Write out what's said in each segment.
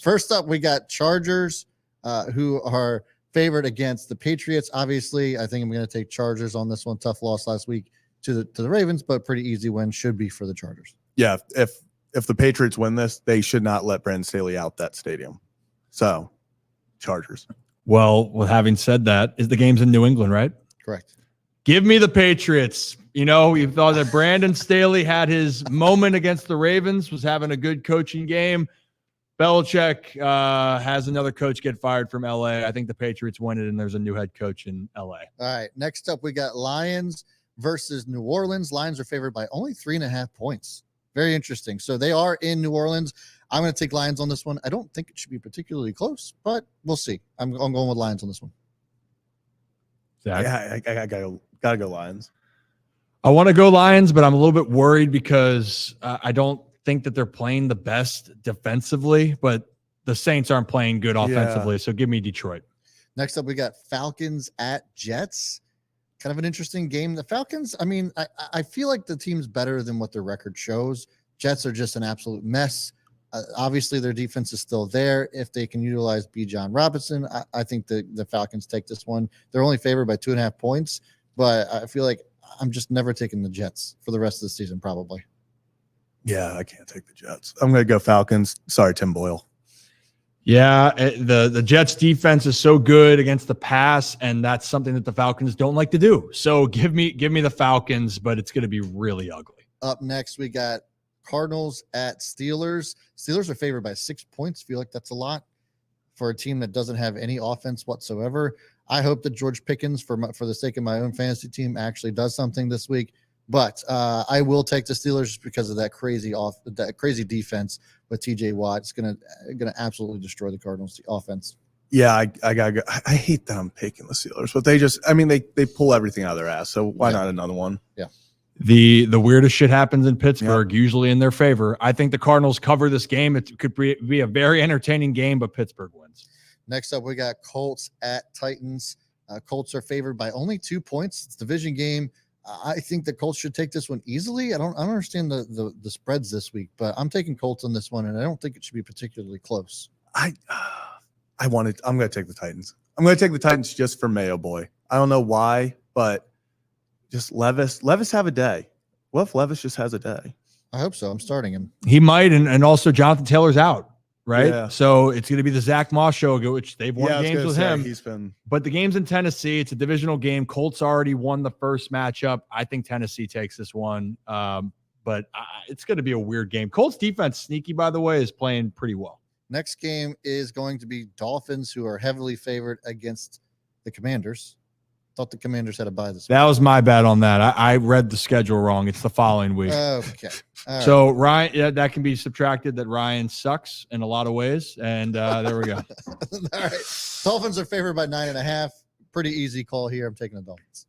First up, we got Chargers, who are favored against the Patriots. Obviously, I think I'm going to take Chargers on this one. Tough loss last week to the Ravens, but pretty easy win should be for the Chargers. Yeah, if the Patriots win this, they should not let Brandon Staley out that stadium. So, Chargers. Well, with having said that, is the game's in New England, right? Correct. Give me the Patriots. You know, you thought that Brandon Staley had his moment against the Ravens, was having a good coaching game. Belichick has another coach get fired from LA. I think the Patriots win it, and there's a new head coach in LA. All right. Next up, we got Lions versus New Orleans. Lions are favored by only 3.5 points. Very interesting. So they are in New Orleans. I'm going to take Lions on this one. I don't think it should be particularly close, but we'll see. I'm going with Lions on this one. Zach? Yeah, I gotta go Lions. I want to go Lions, but I'm a little bit worried because I don't think that they're playing the best defensively, but the Saints aren't playing good offensively. Yeah. So give me Detroit. Next up, we got Falcons at Jets. Kind of an interesting game. The Falcons, I mean, I feel like the team's better than what their record shows. Jets are just an absolute mess. Obviously, their defense is still there. If they can utilize Bijan Robinson, I think the Falcons take this one. They're only favored by 2.5 points, but I feel like I'm just never taking the Jets for the rest of the season, probably. Yeah, I can't take the Jets. I'm going to go Falcons. Sorry, Tim Boyle. Yeah, the Jets defense is so good against the pass, and that's something that the Falcons don't like to do. So give me the Falcons, but it's going to be really ugly. Up next, we got Cardinals at Steelers. Steelers are favored by 6 points. Feel like that's a lot for a team that doesn't have any offense whatsoever. I hope that George Pickens, for the sake of my own fantasy team, actually does something this week. But I will take the Steelers just because of that crazy defense with TJ Watt. It's gonna absolutely destroy the Cardinals' offense. Yeah, I gotta go. I hate that I'm picking the Steelers, but they pull everything out of their ass. So why not another one? Yeah. The weirdest shit happens in Pittsburgh, usually in their favor. I think the Cardinals cover this game. It could be a very entertaining game, but Pittsburgh wins. Next up, we got Colts at Titans. Colts are favored by only 2 points. It's a division game. I think the Colts should take this one easily. I don't understand the spreads this week, but I'm taking Colts on this one, and I don't think it should be particularly close. I'm going to take the Titans. I'm going to take the Titans just for Mayo Boy. I don't know why, but just Levis have a day. What if Levis just has a day? I hope so. I'm starting him. He might, and also Jonathan Taylor's out, right? Yeah. So it's going to be the Zach Moss show, which they've won games with him. But the game's in Tennessee. It's a divisional game. Colts already won the first matchup. I think Tennessee takes this one, but it's going to be a weird game. Colts defense, sneaky, by the way, is playing pretty well. Next game is going to be Dolphins, who are heavily favored against the Commanders. Thought the Commanders had a bye this week. That was my bad on that. I read the schedule wrong. It's the following week. Okay. All so right. Ryan, yeah, that can be subtracted. That Ryan sucks in a lot of ways, and there we go. All right. Dolphins are favored by 9.5. Pretty easy call here. I'm taking the Dolphins.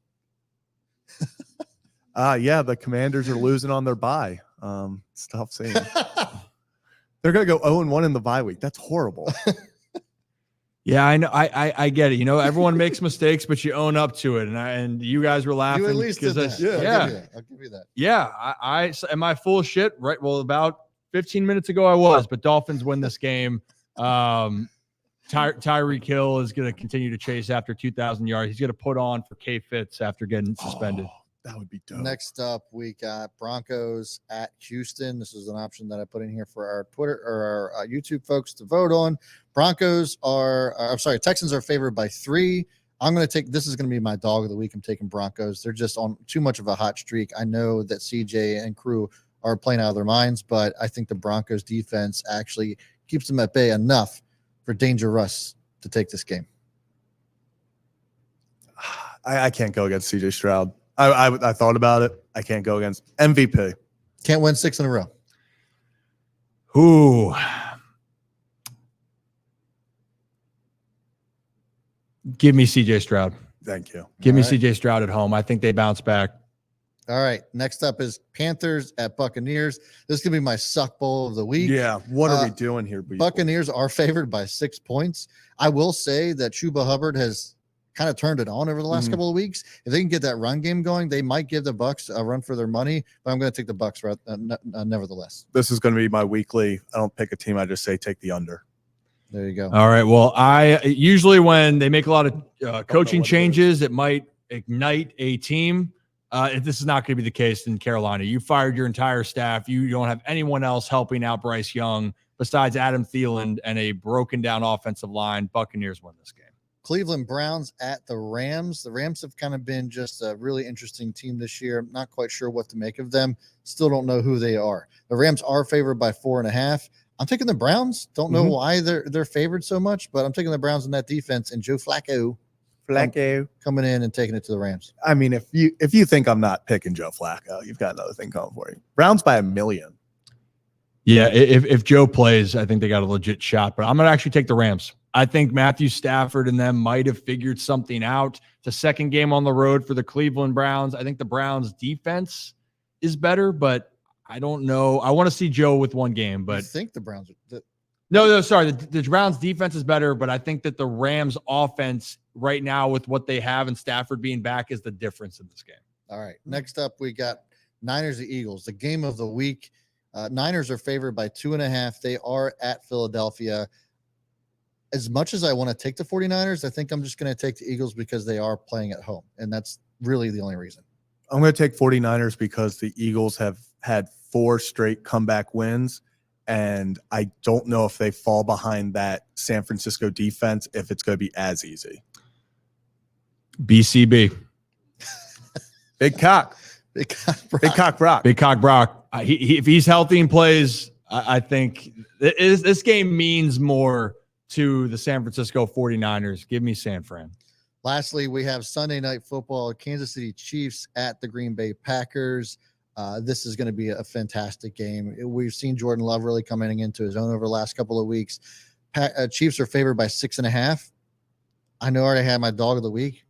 Yeah, the Commanders are losing on their bye. It's tough seeing. They're going to go 0-1 in the bye week. That's horrible. Yeah, I know. I get it. You know, everyone makes mistakes, but you own up to it. And you guys were laughing. You at least did that. Yeah. I'll give you that. Yeah. I am I full of shit? Right. Well, about 15 minutes ago I was, but Dolphins win this game. Tyreek Hill is going to continue to chase after 2,000 yards. He's going to put on for K Fitz after getting suspended. That would be dope. Next up, we got Broncos at Houston. This is an option that I put in here for our Twitter or our YouTube folks to vote on. Texans are favored by 3. I'm going to take, this is going to be my dog of the week. I'm taking Broncos. They're just on too much of a hot streak. I know that CJ and crew are playing out of their minds, but I think the Broncos defense actually keeps them at bay enough for Danger Russ to take this game. I can't go against CJ Stroud. I thought about it. I can't go against MVP. Can't win 6 in a row. Ooh. Give me CJ Stroud. Thank you. Give me CJ Stroud at home. I think they bounce back. All right. Next up is Panthers at Buccaneers. This is going to be my suck bowl of the week. Yeah. What are we doing here? Buccaneers are favored by 6 points. I will say that Chuba Hubbard has kind of turned it on over the last couple of weeks. If they can get that run game going, they might give the Bucs a run for their money, but I'm going to take the Bucs nevertheless. This is going to be my weekly. I don't pick a team. I just say take the under. There you go. All right. Well, I usually when they make a lot of coaching changes, it might ignite a team. This is not going to be the case in Carolina. You fired your entire staff. You don't have anyone else helping out Bryce Young besides Adam Thielen and a broken down offensive line. Buccaneers win this game. Cleveland Browns at the Rams. The Rams have kind of been just a really interesting team this year. I'm not quite sure what to make of them. Still don't know who they are. The Rams are favored by 4.5. I'm taking the Browns. Don't know why they're favored so much, but I'm taking the Browns in that defense and Joe Flacco coming in and taking it to the Rams. I mean, if you think I'm not picking Joe Flacco, you've got another thing going for you. Browns by 1 million. Yeah, if Joe plays, I think they got a legit shot, but I'm going to actually take the Rams. I think Matthew Stafford and them might have figured something out. It's a second game on the road for the Cleveland Browns. I think the Browns defense is better, but I don't know. I want to see Joe with one game, but I think the Browns are no, sorry. The Browns defense is better, but I think that the Rams offense right now with what they have and Stafford being back is the difference in this game. All right. Next up, we got Niners and Eagles, the game of the week. Niners are favored by 2.5. They are at Philadelphia. As much as I want to take the 49ers, I think I'm just going to take the Eagles because they are playing at home. And that's really the only reason. I'm going to take 49ers because the Eagles have had 4 straight comeback wins. And I don't know if they fall behind that San Francisco defense, if it's going to be as easy. BCB. Big cock. Big cock Brock. Big cock Brock. Big cock Brock. If he's healthy and plays, I think this game means more to the San Francisco 49ers. Give me San Fran. Lastly, we have Sunday Night Football, Kansas City Chiefs at the Green Bay Packers. This is going to be a fantastic game. We've seen Jordan Love really coming into his own over the last couple of weeks. Chiefs are favored by 6.5. I know I already had my dog of the week,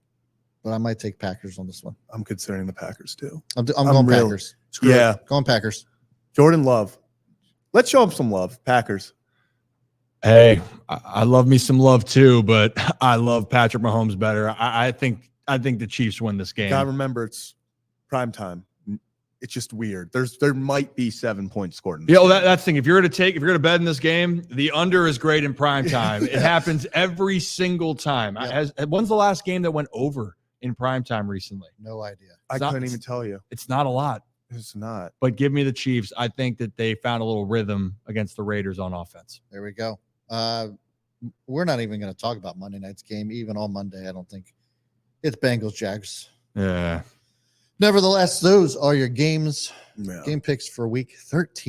but I might take Packers on this one. I'm considering the Packers too. I'm going Packers. Yeah. Going Packers. Jordan Love. Let's show him some love. Packers. Hey, I love me some Love too, but I love Patrick Mahomes better. I think the Chiefs win this game. Gotta remember it's prime time. It's just weird. There might be 7 points scored. Yeah, well, that's the thing. If you're going to bet in this game, the under is great in prime time. It happens every single time. Yep. When's the last game that went over in prime time recently? No idea. I couldn't even tell you. It's not a lot. It's not. But give me the Chiefs. I think that they found a little rhythm against the Raiders on offense. There we go. We're not even going to talk about Monday night's game, even on Monday. I don't think it's Bengals Jags. Yeah. Nevertheless, those are your games. Yeah. Game picks for week 13.